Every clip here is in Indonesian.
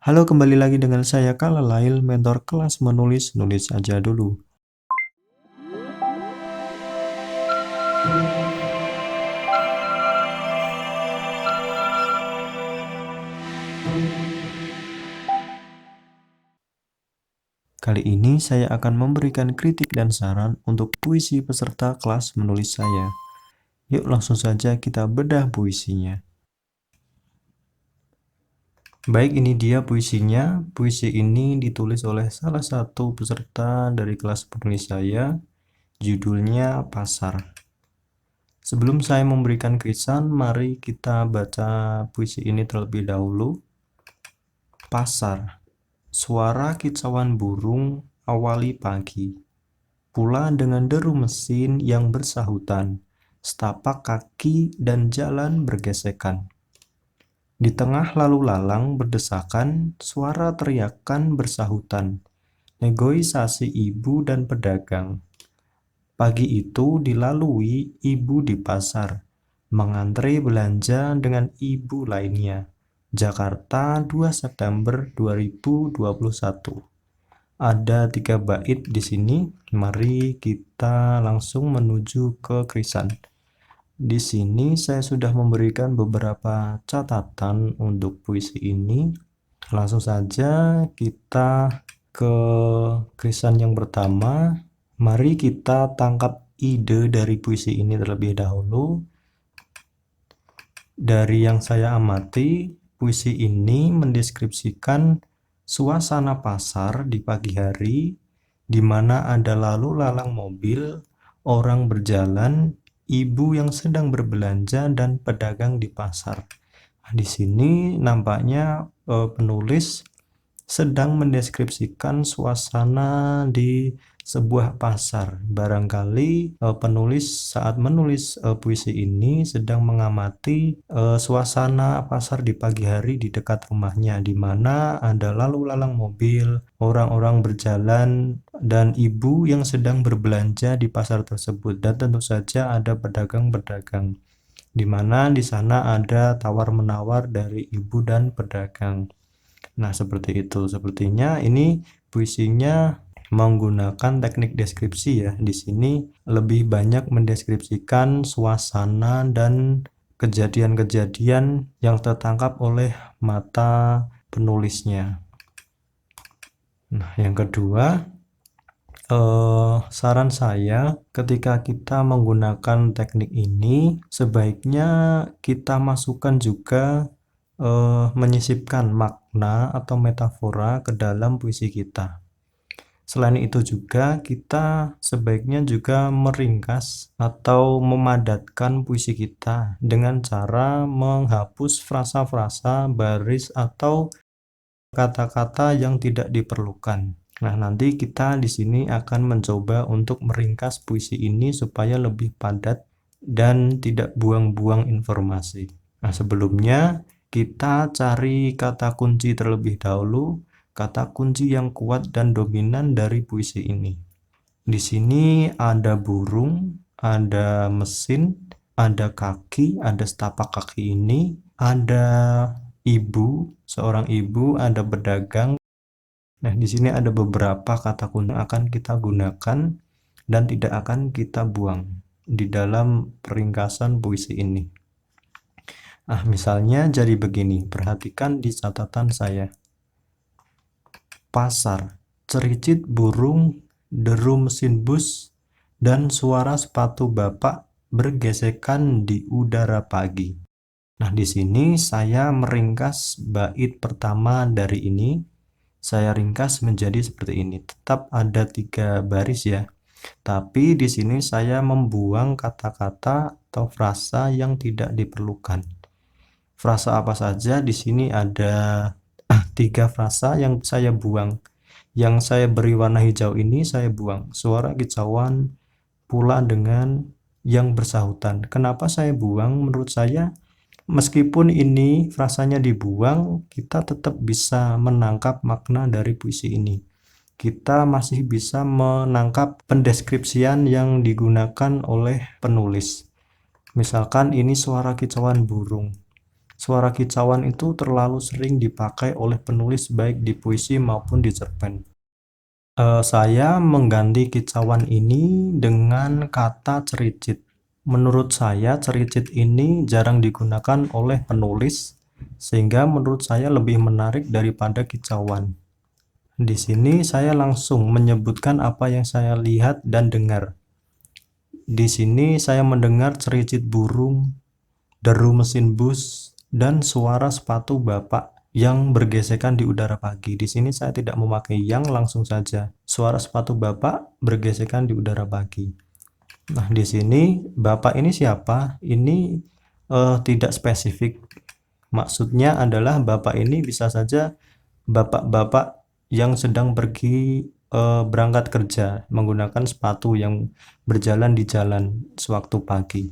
Halo, kembali lagi dengan saya Kalalail, mentor kelas menulis, nulis aja dulu. Kali ini saya akan memberikan kritik dan saran untuk puisi peserta kelas menulis saya. Yuk langsung saja kita bedah puisinya. Baik, ini dia puisinya. Puisi ini ditulis oleh salah satu peserta dari kelas penulis saya. Judulnya Pasar. Sebelum saya memberikan krisan, mari kita baca puisi ini terlebih dahulu. Pasar. Suara kicauan burung awali pagi, pula dengan deru mesin yang bersahutan, setapak kaki dan jalan bergesekan. Di tengah lalu lalang berdesakan, suara teriakan bersahutan, negosiasi ibu dan pedagang. Pagi itu dilalui ibu di pasar, mengantre belanja dengan ibu lainnya. Jakarta, 2 September 2021. Ada 3 bait di sini. Mari kita langsung menuju ke krisan. Di sini saya sudah memberikan beberapa catatan untuk puisi ini. Langsung saja kita ke krisan yang pertama. Mari kita tangkap ide dari puisi ini terlebih dahulu. Dari yang saya amati, puisi ini mendeskripsikan suasana pasar di pagi hari, di mana ada lalu lalang mobil, orang berjalan, ibu yang sedang berbelanja, dan pedagang di pasar. Di sini nampaknya penulis sedang mendeskripsikan suasana di sebuah pasar. Barangkali penulis saat menulis puisi ini sedang mengamati suasana pasar di pagi hari di dekat rumahnya, di mana ada lalu lalang mobil, orang-orang berjalan, dan ibu yang sedang berbelanja di pasar tersebut. Dan tentu saja ada pedagang-pedagang, di mana di sana ada tawar-menawar dari ibu dan pedagang. Nah, seperti itu. Sepertinya ini puisinya menggunakan teknik deskripsi ya. Di sini lebih banyak mendeskripsikan suasana dan kejadian-kejadian yang tertangkap oleh mata penulisnya. Nah, yang kedua, saran saya ketika kita menggunakan teknik ini, sebaiknya kita masukkan juga menyisipkan makna atau metafora ke dalam puisi kita. Selain itu juga kita sebaiknya juga meringkas atau memadatkan puisi kita dengan cara menghapus frasa-frasa, baris, atau kata-kata yang tidak diperlukan. Nah, nanti kita di sini akan mencoba untuk meringkas puisi ini supaya lebih padat dan tidak buang-buang informasi. Nah, sebelumnya kita cari kata kunci terlebih dahulu, kata kunci yang kuat dan dominan dari puisi ini. Di sini ada burung, ada mesin, ada kaki, ada setapak kaki ini, ada ibu, seorang ibu, ada pedagang. Nah, di sini ada beberapa kata kunci yang akan kita gunakan dan tidak akan kita buang di dalam peringkasan puisi ini. Nah, misalnya jadi begini, perhatikan di catatan saya. Pasar, cericit burung, deru mesin bus, dan suara sepatu bapak bergesekan di udara pagi. Nah, di sini saya meringkas bait pertama dari ini. Saya ringkas menjadi seperti ini. Tetap ada 3 baris ya. Tapi di sini saya membuang kata-kata atau frasa yang tidak diperlukan. Frasa apa saja? Di sini ada 3 frasa yang saya buang. Yang saya beri warna hijau ini saya buang. Suara kicauan pula dengan yang bersahutan. Kenapa saya buang? Menurut saya, meskipun ini frasanya dibuang, kita tetap bisa menangkap makna dari puisi ini. Kita masih bisa menangkap pendeskripsian yang digunakan oleh penulis. Misalkan ini suara kicauan burung. Suara kicauan itu terlalu sering dipakai oleh penulis baik di puisi maupun di cerpen. Saya mengganti kicauan ini dengan kata cericit. Menurut saya cericit ini jarang digunakan oleh penulis, sehingga menurut saya lebih menarik daripada kicauan. Di sini saya langsung menyebutkan apa yang saya lihat dan dengar. Di sini saya mendengar cericit burung, deru mesin bus, dan suara sepatu bapak yang bergesekan di udara pagi. Di sini saya tidak memakai yang, langsung saja. Suara sepatu bapak bergesekan di udara pagi. Nah, di sini bapak ini siapa? Ini tidak spesifik. Maksudnya adalah bapak ini bisa saja bapak-bapak yang sedang pergi berangkat kerja menggunakan sepatu yang berjalan di jalan sewaktu pagi.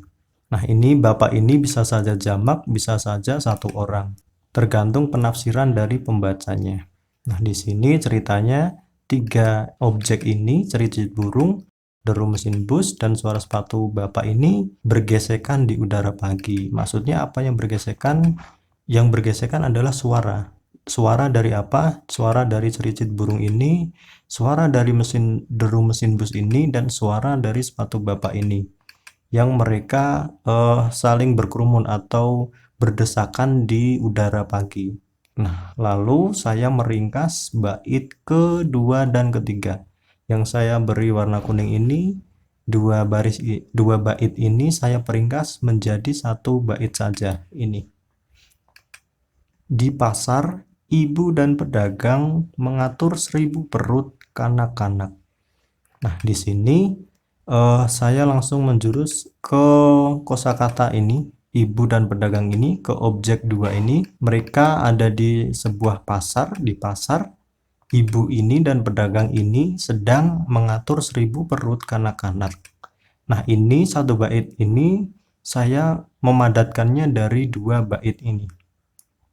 Nah, ini bapak ini bisa saja jamak, bisa saja satu orang, tergantung penafsiran dari pembacanya. Nah, di sini ceritanya 3 objek ini, cericit burung, deru mesin bus, dan suara sepatu bapak ini bergesekan di udara pagi. Maksudnya apa yang bergesekan? Yang bergesekan adalah suara. Suara dari apa? Suara dari cericit burung ini, suara dari deru mesin bus ini, dan suara dari sepatu bapak ini, yang mereka saling berkerumun atau berdesakan di udara pagi. Nah, lalu saya meringkas bait kedua dan ketiga. Yang saya beri warna kuning ini, dua bait ini saya peringkas menjadi satu bait saja ini. Di pasar, ibu dan pedagang mengatur 1000 perut kanak-kanak. Nah, di sini saya langsung menjurus ke kosakata ini, ibu dan pedagang ini, ke objek 2 ini. Mereka ada di sebuah pasar, di pasar. Ibu ini dan pedagang ini sedang mengatur 1000 perut kanak-kanak. Nah, ini satu bait ini saya memadatkannya dari 2 bait ini.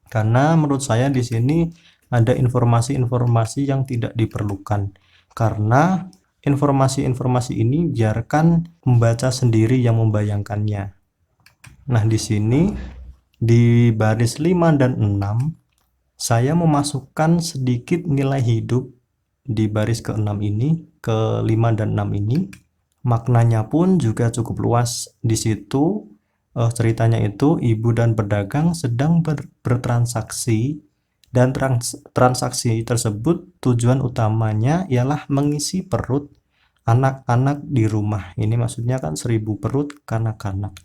Karena menurut saya di sini ada informasi-informasi yang tidak diperlukan. Karena informasi-informasi ini biarkan pembaca sendiri yang membayangkannya. Nah, di sini di baris 5 dan 6 saya memasukkan sedikit nilai hidup di baris ke-6 ini, ke 5 dan 6 ini. Maknanya pun juga cukup luas. Di situ ceritanya itu ibu dan pedagang sedang bertransaksi, dan transaksi tersebut tujuan utamanya ialah mengisi perut anak-anak di rumah. Ini maksudnya kan 1000 perut kanak-kanak.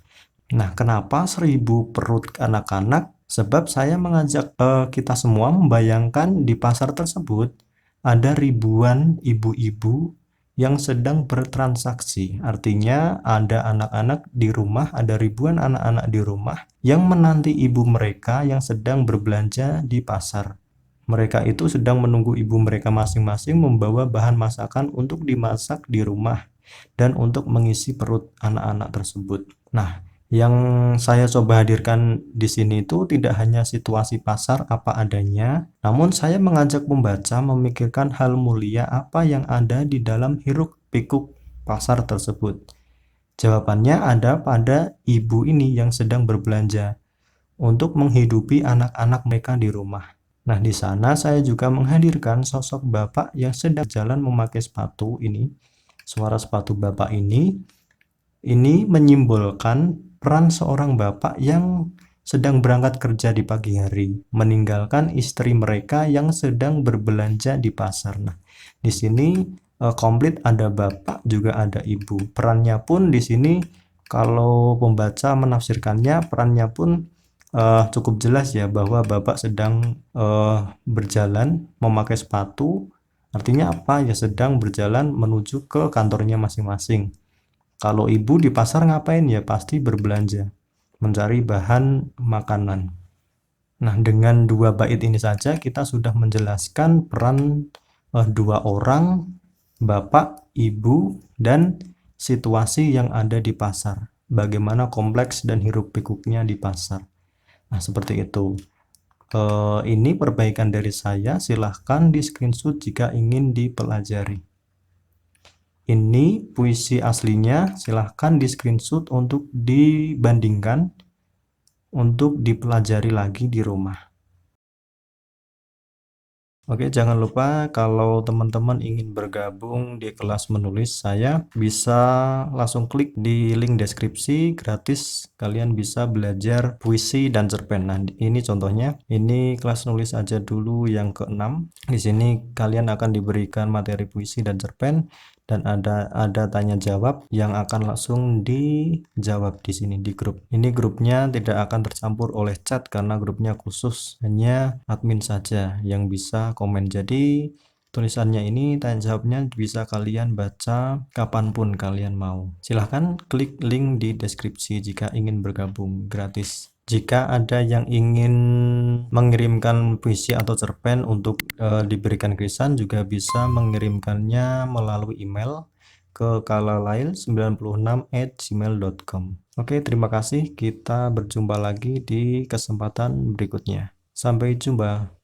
Nah, kenapa 1000 perut anak-anak? Sebab saya mengajak kita semua membayangkan di pasar tersebut ada ribuan ibu-ibu yang sedang bertransaksi. Artinya ada anak-anak di rumah, ada ribuan anak-anak di rumah yang menanti ibu mereka yang sedang berbelanja di pasar. Mereka itu sedang menunggu ibu mereka masing-masing membawa bahan masakan untuk dimasak di rumah dan untuk mengisi perut anak-anak tersebut. Nah, yang saya coba hadirkan di sini itu tidak hanya situasi pasar apa adanya, namun saya mengajak pembaca memikirkan hal mulia apa yang ada di dalam hiruk-pikuk pasar tersebut. Jawabannya ada pada ibu ini yang sedang berbelanja untuk menghidupi anak-anak mereka di rumah. Nah, di sana saya juga menghadirkan sosok bapak yang sedang jalan memakai sepatu ini. Suara sepatu bapak ini menyimbolkan peran seorang bapak yang sedang berangkat kerja di pagi hari, meninggalkan istri mereka yang sedang berbelanja di pasar. Nah, di sini komplit, ada bapak juga ada ibu. Perannya pun di sini kalau pembaca menafsirkannya, perannya pun cukup jelas ya, bahwa bapak sedang berjalan memakai sepatu. Artinya apa? Ya sedang berjalan menuju ke kantornya masing-masing. Kalau ibu di pasar ngapain? Ya pasti berbelanja, mencari bahan makanan. Nah, dengan 2 bait ini saja kita sudah menjelaskan peran 2 orang, bapak, ibu, dan situasi yang ada di pasar. Bagaimana kompleks dan hiruk-pikuknya di pasar. Nah, seperti itu. Ini perbaikan dari saya, silahkan di screenshot jika ingin dipelajari. Ini puisi aslinya, silahkan di screenshot untuk dibandingkan. untuk dipelajari lagi di rumah. Oke, jangan lupa kalau teman-teman ingin bergabung di kelas menulis saya, bisa langsung klik di link deskripsi gratis. Kalian bisa belajar puisi dan cerpen. Nah, ini contohnya. Ini kelas nulis aja dulu yang ke-6. Di sini kalian akan diberikan materi puisi dan cerpen dan ada tanya jawab yang akan langsung dijawab di sini di grup. Ini grupnya tidak akan tercampur oleh chat karena grupnya khusus, hanya admin saja yang bisa komen. Jadi tulisannya ini, tanya jawabnya bisa kalian baca kapanpun kalian mau. Silahkan klik link di deskripsi jika ingin bergabung gratis. Jika ada yang ingin mengirimkan puisi atau cerpen untuk diberikan krisan, juga bisa mengirimkannya melalui email ke kalalail96@gmail.com. Oke, terima kasih. Kita berjumpa lagi di kesempatan berikutnya. Sampai jumpa.